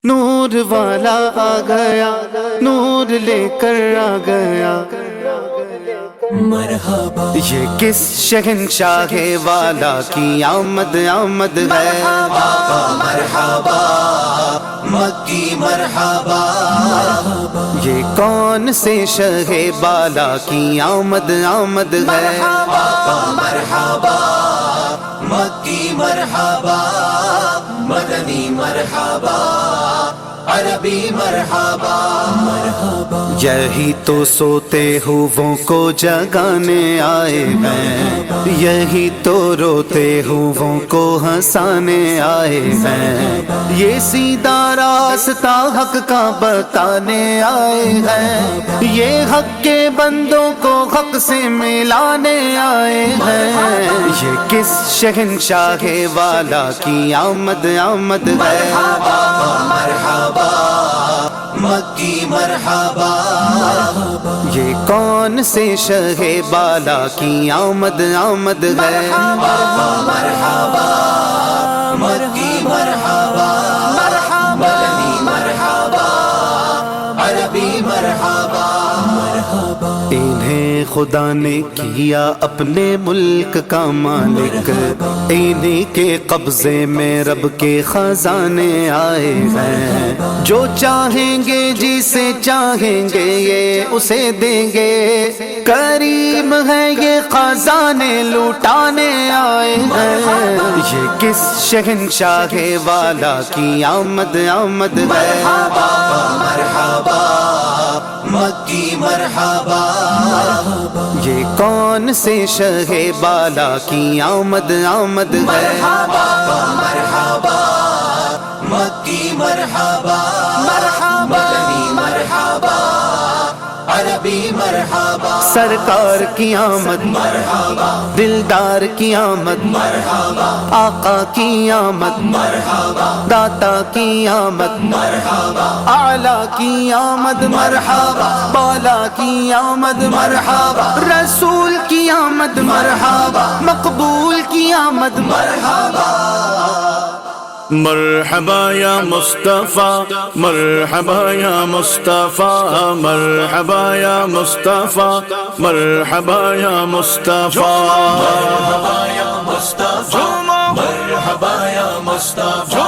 نور والا آ گیا، نور لے کر آ گیا، مرحبا یہ کس شہنشاہ والا کی آمد آمد ہے۔ آقا مرحبا، مکی مرحبا، یہ کون سے شہ بالا کی آمد آمد ہے۔ آقا مرحبا، مکی مرحبا، مدنی مرحبا، عربی مرحبا، مرحبا، یہی تو سوتے ہووں کو جگانے آئے ہیں، یہی تو روتے ہووں کو ہنسانے آئے ہیں، یہ سیدھا راستہ حق کا بتانے آئے ہیں، یہ حق کے بندوں کو حق سے ملانے آئے ہیں، یہ کس شہنشاہ والا کی آمد آمد ہے۔ آقا مرحبا، مکی مرحبا، یہ کون سے شہ بالا کی آمد آمد ہے۔ آقا مرحبا، مکی مرحبا، مدنی مرحبا، عربی مرحبا، مرحبا، انہیں خدا نے کیا اپنے ملک کا مالک، انہیں کے قبضے میں رب کے خزانے آئے ہیں، جو چاہیں گے جسے چاہیں گے یہ اسے دیں گے، کریم ہے یہ خزانے لوٹانے آئے ہیں، یہ کس شہنشاہ والا کی آمد آمد ہے۔ آقا مرحبا، مکی مرحبا، یہ کون سے شہ بالا کی آمد آمد ہے۔ آقا مرحبا، مکی مرحبا، مدنی مرحبا، عربی مرحبا، سرکار کی آمد، مرحبا، دلدار کی آمد، مرحبا، آقا کی آمد، مرحبا، داتا کی آمد، مرحبا، اعلیٰ کی آمد، مرحبا، بالا کی آمد، مرحبا، رسول کی آمد، مرحبا، مقبول کی آمد، مرحبا، مرحبا یا مصطفیٰ، مرحبا یا مصطفیٰ، مرحبا یا مصطفیٰ، مرحبا یا مصطفیٰ، مرحبا یا مصطفیٰ، مرحبا یا مصطفیٰ،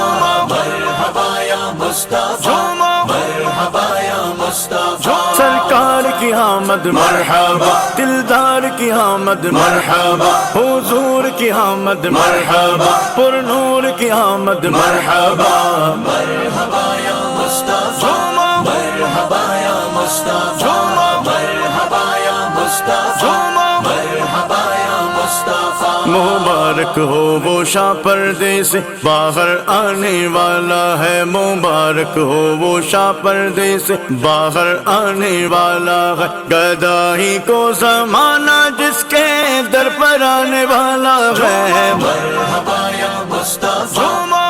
مرحبا یا مصطفیٰ، مرحبا یا مصطفیٰ، سرکار کی آمد مرحبا، دلدار کی آمد مرحبا، حضور کی آمد مرحبا، پر نور کی آمد مرحبا، مرحبا یا مصطفیٰ، مرحبا یا مصطفیٰ، مرحبا یا مصطفیٰ، مرحبا یا مصطفیٰ، مبارک ہو وہ شاہ پردے سے باہر آنے والا ہے، مبارک ہو وہ شاہ پردے سے باہر آنے والا ہے، گدائی کو زمانہ جس کے در پر آنے والا ہے، مرحبا یا مصطفیٰ،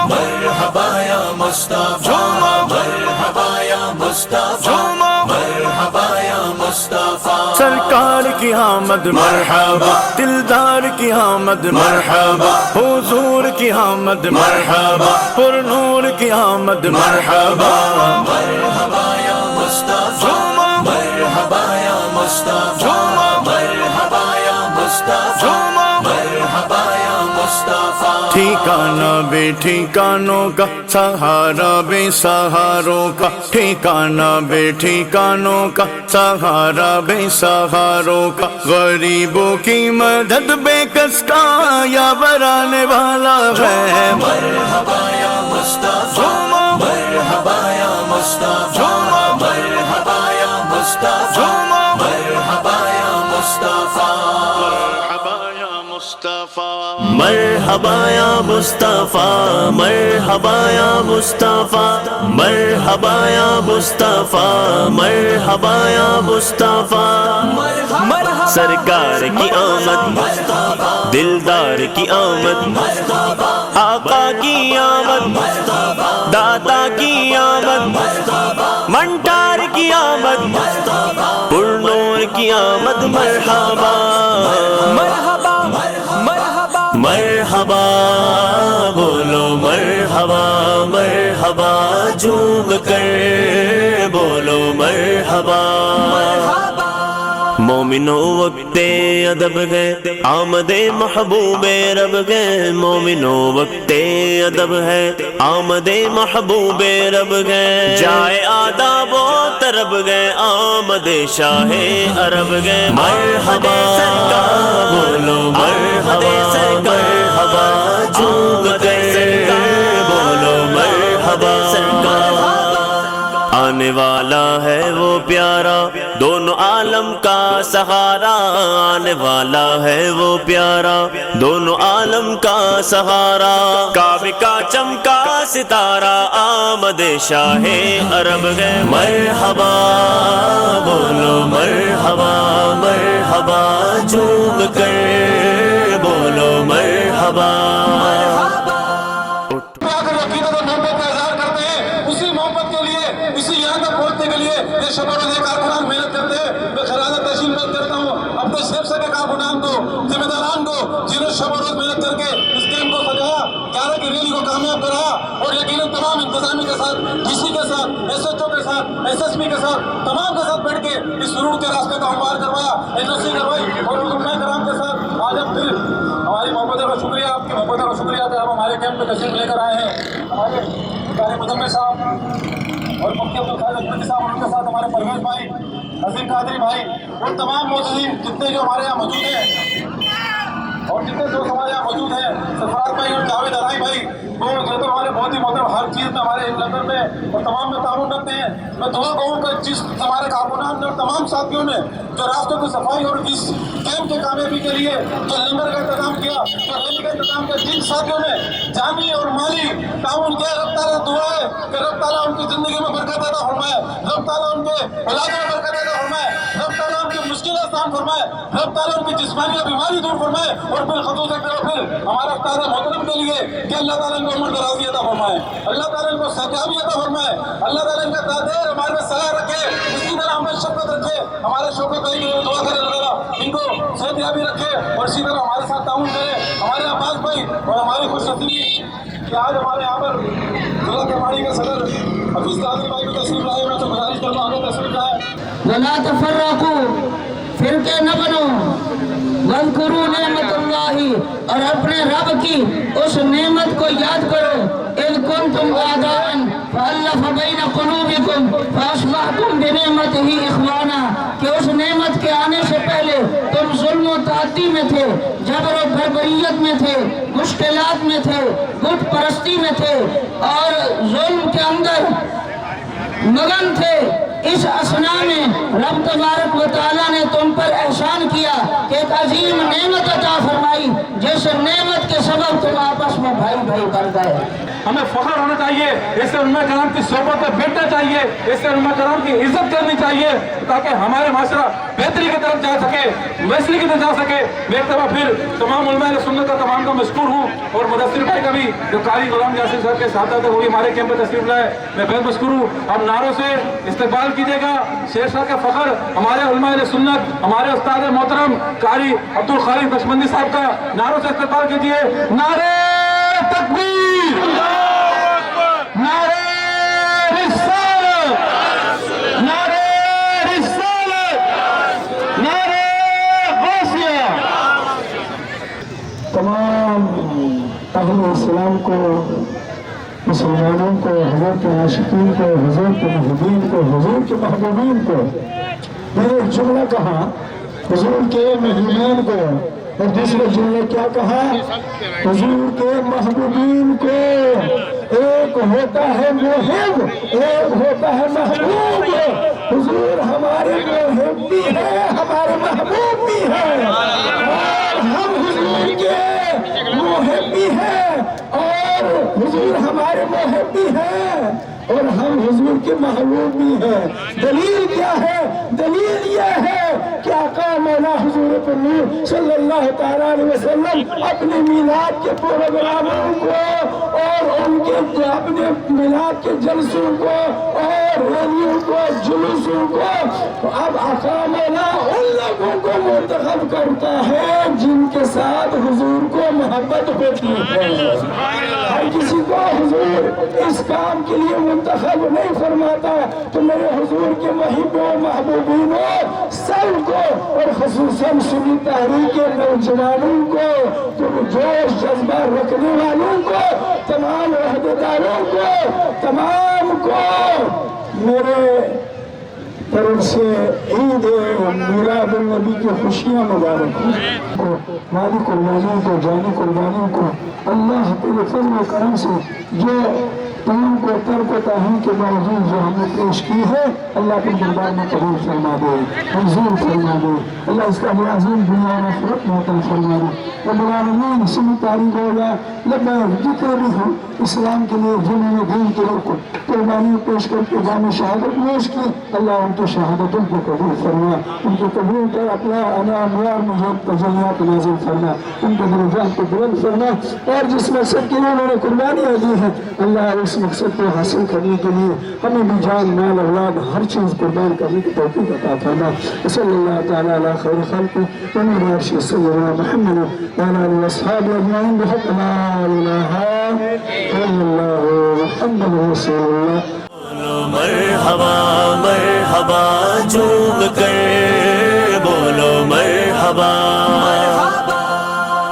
مرحبا یا مصطفیٰ، مرحبا یا مصطفیٰ، مرحبا یا مصطفیٰ، سرکار کی آمد مرحبا، دلدار کی آمد مرحبا، حضور کی آمد مرحبا، پر نور کی آمد مرحبا، مرحبا یا مصطفیٰ، مرحبا یا مصطفیٰ، مرحبا یا مصطفیٰ، مرحبا یا مصطفیٰ، ٹھکانہ بے ٹھکانوں کا، سہارا بے سہاروں کا، ٹھکانہ بے ٹھکانوں کا، سہارا بے سہاروں کا، غریبوں کی مدد بے کس کا یا برانے والا ہے، مرحبا یا مصطفیٰ، مرحبا یا مصطفیٰ، مرحبا یا مصطفیٰ، مرحبا یا مصطفیٰ، مرحبا یا مصطفیٰ، مرحبا یا مصطفیٰ، مرحبا یا مصطفیٰ، مرحبا یا مصطفیٰ، مرحبا سرکار کی آمد، دلدار کی آمد، آقا کی آمد، داتا کی آمد، منٹار کی آمد، پر نور کی آمد، مرحبا مرحبا مرحبا مرحبا بولو مرحبا مرحبا جھوم کر بولو مرحبا مومنو وقت ادب ہے آمد محبوب رب گئے مومنو وقت ادب ہے آمد محبوب رب گئے جائے آداب و طرب گئے آمد شاہ عرب گئے مرحبا بولو مرحبا مرحبا جھوم کر بولو مرحبا آنے والا ہے وہ پیارا دونوں عالم کا سہارا آنے والا ہے وہ پیارا دونوں عالم کا سہارا کعبے کا چمکا ستارہ آمد شاہ عرب گئے مرحبا بولو مرحبا مرحبا جھوم کر بولو مرحبا شب روز کارکنان محنت کرتے ہیں میں خراج تحصیل پیش کرتا ہوں اپنے شیف سے کارکنان کو ذمہ داران کو جنہوں نے شب روز محنت کر کے اس کیمپ کو سجایا 11 کی ریلی کو کامیاب کرایا اور یقیناً تمام انتظامی کے ساتھ ڈی سی کے ساتھ ایس ایچ او کے ساتھ ایس ایس پی کے ساتھ تمام کے ساتھ بیٹھ کے اس سرور کے راستے کو ہموار کروایا ایجنسی کروائی اور علماء کرام کے ساتھ آج اب پھر ہماری محبت کا شکریہ آپ کی محبت کا شکریہ کہ آپ ہمارے کیمپ میں تشریف لے کر آئے ہیں ہمارے قاری مزمل صاحب اور مفتی عبدالخالق احمدی صاحب اور ان کے ساتھ ہمارے پرویز بھائی عظیم قادری بھائی اور تمام معززین جتنے جو ہمارے یہاں موجود ہیں اور جتنے دوست ہمارے یہاں موجود ہیں سرفراز بھائی اور جاوید ارائی بھائی وہ جو ہمارے بہت ہی محترم ہر چیز میں ہمارے لندن میں اور تمام میں تعاون کرتے ہیں میں دعا کہوں کہ جس ہمارے کارکنان نے اور تمام ساتھیوں نے جو راستوں کی صفائی اور اس کیمپ کے کامیابی کے لیے جو لنگر کا انتظام کیا جو ریلی کا انتظام کیا جن ساتھیوں نے جانی اور مالی تعاون کیا رب تعالیٰ دعا ہے کہ رب تعالیٰ ان کی زندگی میں برکت عطا فرمائے رب تعالیٰ ان کے علاج میں برکت عطا فرمائے رب تعالیٰ ان کی مشکل آسان فرمائے رب تعالیٰ ان کی جسمانی بیماری دور فرمائے اور بالخصوص ایک طرف پھر ہمارا استاد محترم کے لیے کہ اللہ تعالیٰ ان کو عمر درازی عطا فرمائے اللہ تعالیٰ ان کو صحتیابی عطا فرمائے اللہ تعالیٰ ان کا دادیر ہمارے میں صلاح رکھے اسی طرح ہمیں شفقت رکھے ہمارے شوقت بھائی کے دعا کرے اللہ ان کو صحتیابی رکھے اور اسی طرح ہمارے ساتھ تعاون کرے ہمارے عباس بھائی اور ہماری خوش نصیبی کہ آج ہمارے یہاں پر ضلع کماڑی کا صدر حفیظ قادری بھائی بھی تشریف لائے میں تو گزارش کرتا ہوں آگے تشریف لائے ولا تفرقوا فرقے نہ بنو واذکروا نعمت اللہ اور اپنے رب کی اس نعمت کو یاد کرو اذ کنتم اعداء فالف بین قلوبکم فاصبحتم بنعمتہ اخوانا کہ اس نعمت کے آنے سے پہلے تم ظلم و تعدی میں تھے جبر و بربریت میں تھے مشکلات میں تھے بت پرستی میں تھے اور ظلم کے اندر مگن تھے اس اسنا میں رب تبارک و تعالیٰ نے تم پر احسان کیا کہ ایک عظیم نعمت عطا فرمائی جس نعمت کے سبب تم آپس میں بھائی بھائی بن گئے ہمیں فخر ہونا چاہیے اس سے علماء کرام کی صحبت میں بیٹھنا چاہیے اس سے علماء کرام کی عزت کرنی چاہیے تاکہ ہمارے معاشرہ بہتری کی طرف جا سکے ویسلی کی طرف جا سکے میں ایک دفعہ پھر تمام علماء سنت کا تمام کا مشکور ہوں اور مدثر بھائی کا بھی جو قاری غلام یاسر صاحب کے ساتھ تھے وہ بھی ہمارے کیمپ میں تشریف لائے میں بہت مشکور ہوں اب نعروں سے استقبال کیجیے گا شیر شاہ کا فخر ہمارے علماء سنت ہمارے استاد محترم قاری عبدالخالق نقشبندی صاحب کا نعروں سے استقبال کیجیے نعرے تکبیر نعرے رسالت نعرے رسالت نعرے غوثیہ تمام اہل اسلام کو مسلمانوں کو حضرت عاشقین کو حضرت محبوبین کو حضور کے محبوبین کو میں نے ایک جملہ کہا حضور کے محبوبین کو اور دوسرے جملے کیا کہا حضور کے محبوبین کو ایک ہوتا ہے محب ایک ہوتا ہے محبوب حضور ہمارے محب بھی ہے ہمارے محبوب بھی ہے اور ہم حضور کے محب بھی ہیں اور حضور ہمارے محب بھی ہیں اور ہم حضور کے محبوب بھی ہیں۔ دلیل کیا ہے؟ دلیل یہ ہے کہ آقا مولا حضور پر نور صلی اللہ تعالیٰ علیہ وسلم اپنے میلاد کے پروگراموں کو اور ان کے اپنے میلاد کے جلسوں کو اور ریلیوں کو جلوسوں کو اب آقا مولا ان لوگوں کو منتخب کرتا ہے جن کے ساتھ حضور کو محبت ہوتی ہے۔ ہر کسی کو حضور اس کام کے لیے منتخب نہیں فرماتا، تو میرے حضور کے محبوں محبوبینوں سب کو اور خصوصاً سنی تحریک کے نوجوانوں کو، تو جوش جذبہ رکھنے والوں کو، تمام عہدیداروں کو، تمام کو میرے طرف سے عید میلاد النبی کی خوشیاں مبارک ہوں۔ مالی قربانیوں کو، جانی قربانیوں کو اللہ کے فضل و کرم سے جو تمام کو ترک و تاہین کے باوجود جو ہم نے پیش کی ہے، اللہ کے دربار میں قبول فرما دے، منظور فرما دے، اللہ اس کا عظیم دنیا میں فرق معطل فرما دے۔ رب العالمین سنی تاریخ ہوگا لبیک جتنے بھی ہوں اسلام کے لیے جنہوں نے دین کے لیے قربانیاں پیش کر کے جام شہادت پیش کی، اللہ ان کی شہادتوں کو قبول فرما، ان کے قبول کر اپنا انوار مجھب تجلیات نازل فرما، ان کے درجات کو بلند فرما، اور جس مقصد کے لیے انہوں نے قربانیاں دی ہیں اللہ اس مقصد کو حاصل کرنے کے لیے ہمیں بھی جان مال اولاد ہر چیز قربان کرنے کی توفیق عطا فرما۔ صلی اللہ تعالیٰ علی خیر خلق ونور عرش صلی اللہ محمد وعلی آلہ وصحبہ اجمعین بحق لا الہ الا اللہ محمد رسول اللہ۔ بولو مرحبا مرحبا جھوم کر بولو مرحبا،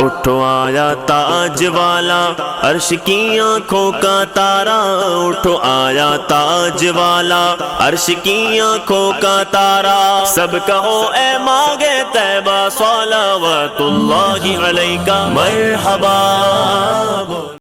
اٹھو آیا تاج والا عرش کی آنکھوں کا تارا، اٹھو آیا تاج والا عرش کی آنکھوں کا تارا، سب کہو اے مانگے طیبہ صلوات اللہ علیکہ مرحبا۔